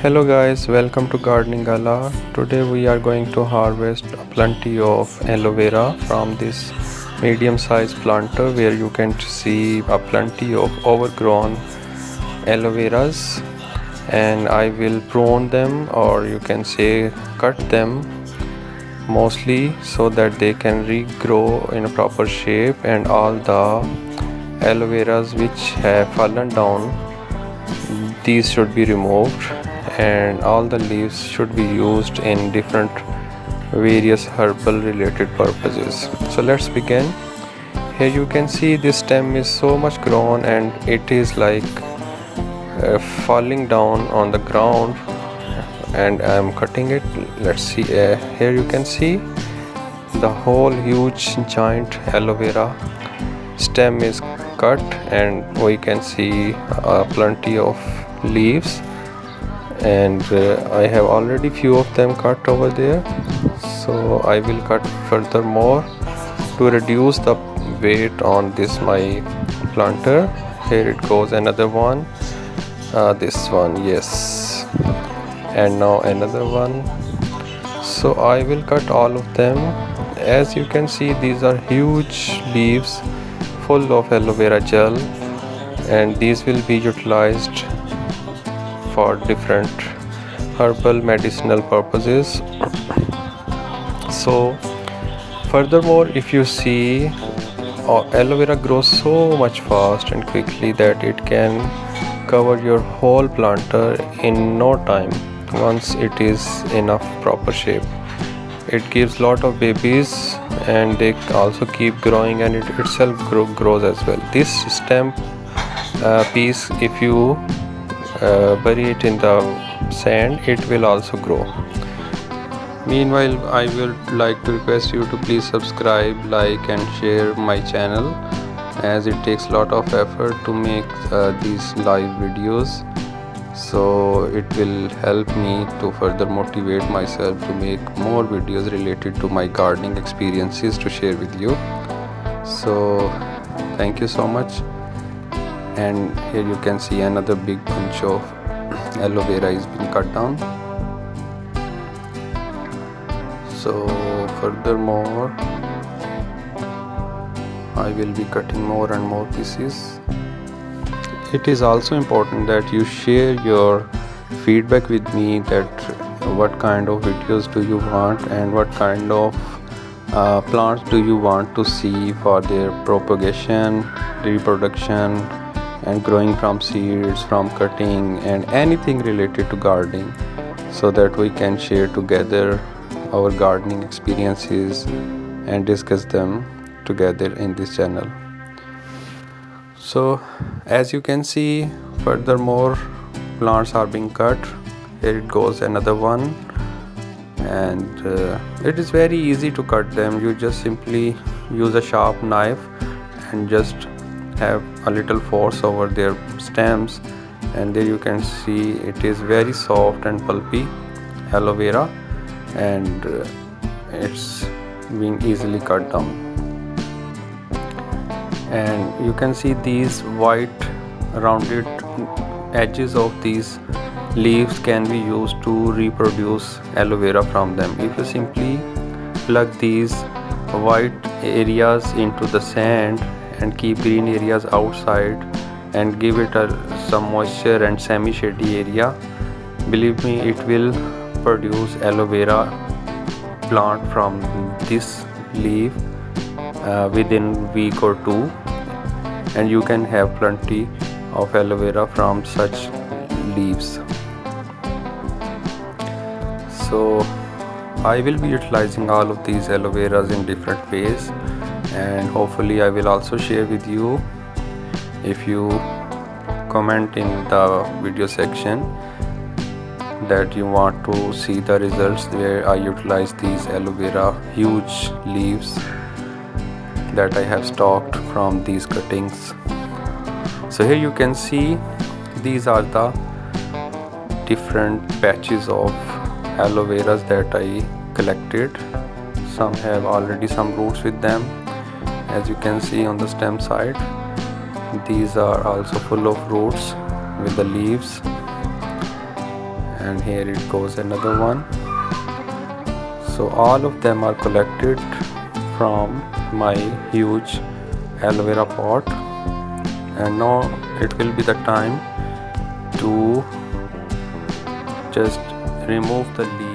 Hello guys, welcome to Gardening Gala. Today we are going to harvest plenty of aloe vera from this medium sized planter where you can see a plenty of overgrown aloe veras, and I will prune them, or you can say cut them mostly, so that they can regrow in a proper shape, and all the aloe veras which have fallen down, these should be removed, and all the leaves should be used in different various herbal related purposes. So let's begin. Here you can see this stem is so much grown and it is like falling down on the ground, and I am cutting it. Let's see, here you can see the whole huge giant aloe vera stem is cut, and we can see plenty of leaves, and I have already few of them cut over there, so I will cut furthermore to reduce the weight on this my planter. Here it goes, another one, this one, yes, and now another one. So I will cut all of them. As you can see, these are huge leaves full of aloe vera gel, and these will be utilized for different herbal medicinal purposes. So furthermore, if you see, aloe vera grows so much fast and quickly that it can cover your whole planter in no time once it is in a proper shape. It gives lot of babies, and they also keep growing, and it itself grows as well. This stem piece, if you bury it in the sand, it will also grow. Meanwhile, I would like to request you to please subscribe, like and share my channel, as it takes a lot of effort to make these live videos. So it will help me to further motivate myself to make more videos related to my gardening experiences to share with you. So thank you so much. And here you can see another big bunch of aloe vera is being cut down. So furthermore, I will be cutting more and more pieces. It is also important that you share your feedback with me, that what kind of videos do you want, and what kind of plants do you want to see for their propagation, reproduction, and growing from seeds, from cutting, and anything related to gardening, so that we can share together our gardening experiences and discuss them together in this channel. So as you can see, furthermore plants are being cut. Here it goes, another one, and it is very easy to cut them. You just simply use a sharp knife and just have a little force over their stems, and there you can see it is very soft and pulpy aloe vera, and it's being easily cut down. And you can see these white rounded edges of these leaves can be used to reproduce aloe vera from them. If you simply plug these white areas into the sand and keep green areas outside and give it some moisture and semi-shady area, believe me, it will produce aloe vera plant from this leaf within week or two, and you can have plenty of aloe vera from such leaves. So I will be utilizing all of these aloe veras in different ways, and hopefully I will also share with you. If you comment in the video section that you want to see the results where I utilize these aloe vera huge leaves that I have stocked from these cuttings. So here you can see these are the different patches of aloe veras that I collected. Some have already some roots with them, as you can see on the stem side. These are also full of roots with the leaves. and here it goes another one. So all of them are collected from my huge aloe vera pot, and now it will be the time to just remove the leaves.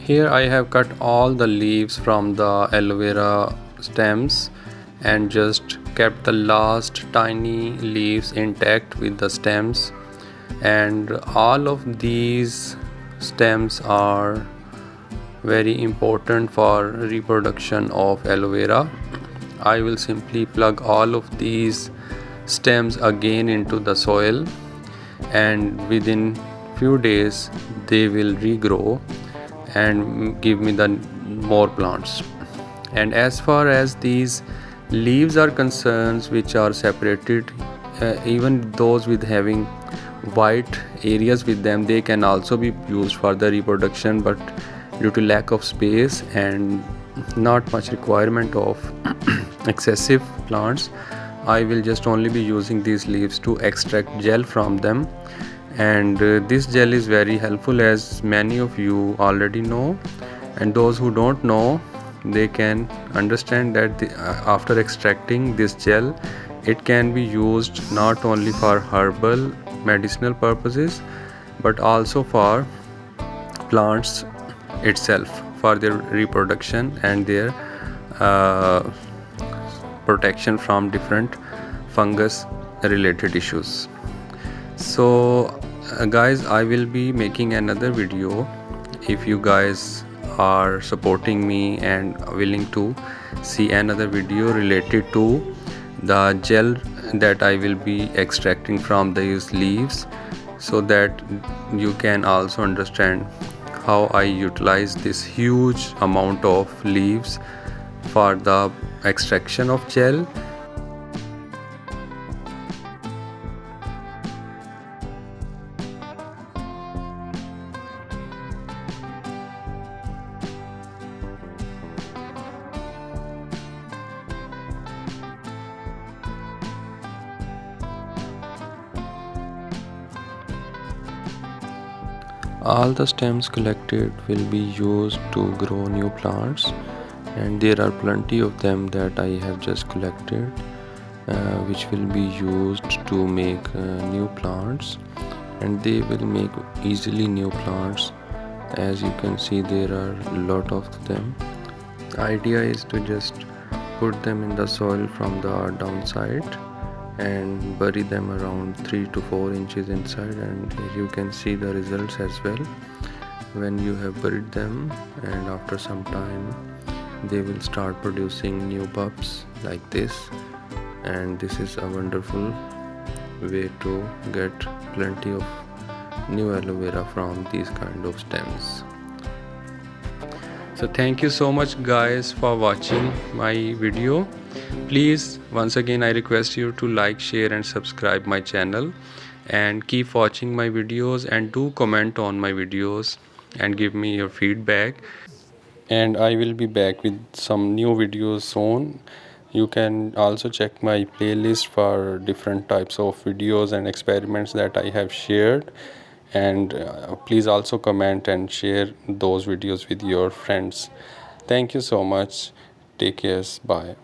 Here I have cut all the leaves from the aloe vera stems and just kept the last tiny leaves intact with the stems, and all of these stems are very important for reproduction of aloe vera. I will simply plug all of these stems again into the soil, and within few days they will regrow and give me the more plants. And as far as these leaves are concerned, which are separated, even those with having white areas with them, they can also be used for the reproduction, but due to lack of space and not much requirement of excessive plants, I will just only be using these leaves to extract gel from them. And this gel is very helpful, as many of you already know, and those who don't know, they can understand that after extracting this gel, it can be used not only for herbal medicinal purposes but also for plants itself, for their reproduction and their uh, protection from different fungus related issues. So guys, I will be making another video. If you guys are supporting me and willing to see another video related to the gel that I will be extracting from these leaves, so that you can also understand how I utilize this huge amount of leaves for the extraction of gel. All the stems collected will be used to grow new plants, and there are plenty of them that I have just collected, which will be used to make new plants, and they will make easily new plants. As you can see, there are a lot of them. The idea is to just put them in the soil from the downside and bury them around 3 to 4 inches inside, and here you can see the results as well. When you have buried them, and after some time they will start producing new bulbs like this, and this is a wonderful way to get plenty of new aloe vera from these kind of stems. So thank you so much guys for watching my video. Please, once again, I request you to like, share and subscribe my channel, and keep watching my videos, and do comment on my videos and give me your feedback. And I will be back with some new videos soon. You can also check my playlist for different types of videos and experiments that I have shared. And please also comment and share those videos with your friends. Thank you so much. Take care. Bye.